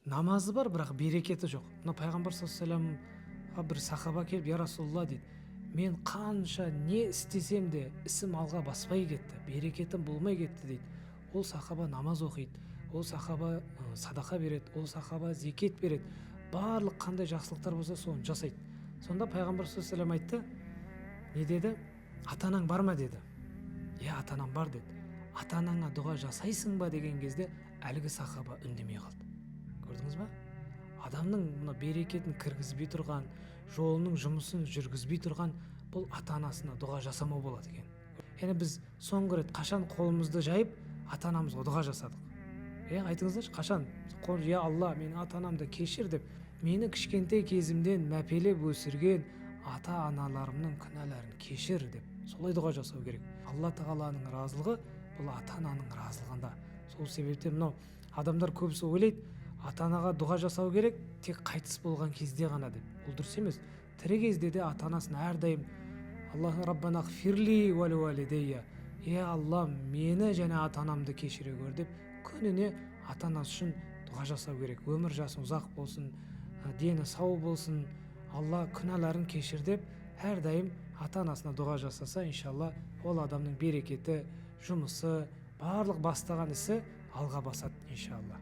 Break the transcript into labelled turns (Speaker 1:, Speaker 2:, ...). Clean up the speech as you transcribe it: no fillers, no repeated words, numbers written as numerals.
Speaker 1: намазы бар, бірақ берекеті жоқ. Мына пайғамбар саллаллаху алейхи вассаламға бір сахаба келіп, я Расулалла дейді, мен қанша не істесем де ісім алға баспай кетті, берекетім болмай кетті дейді. Ол сахаба намаз оқиды, ол сахаба садақа береді, ол сахаба зекет береді, барлық қандай жақсылықтар болса соны жасайды. Сонда пайғамбар саллаллаху алейхи айтты, не деді? Ата-анаң бар ма деді. Иә, ата-анам бар деді. Ата-анаңа дұға жасайсың ба деген кезде әлгі сахаба үндемей қалды. Көрдіңіз ба? Адамның мына берекетін кіргізбей тұрған, жолының жұмысын жүргізбей тұрған бұл ата-анасына дұға жасамау болады екен. Яғни біз соңғы рет қашан қолымызды жайып ата-анамызға дұға жасадық? Айтыңыздаршы, қашан? Я Алла, менің ата-анамды кешір деп, мені кішкентай кезімден мәпелеп өсірген ата-аналарымның күнәларын кешір деп солай дұға жасау керек. Алла тағаланың разылығы бұл ата-ананың разылығында. Сол себептен мынау адамдар көбісі ойлайды, ата-анаға дұға жасау керек тек қайтыс болған кезде ғана деп. Ол дұрыс емес. Тірі кезде де ата-анасын әрдайым Аллах Раббана ғфирли уә лиуалидейя, Алла, мені және ата-анамды кешіре көр деп күніне ата-анасы үшін дұға жасау керек. Өмір жасы ұзақ болсын, дені сау болсын, Алла күнәларын кешір деп әрдайым ата-анасына дұға жасаса, иншалла, ол адамның берекеті, жұмысы, барлық бастаған ісі алға басады, иншалла.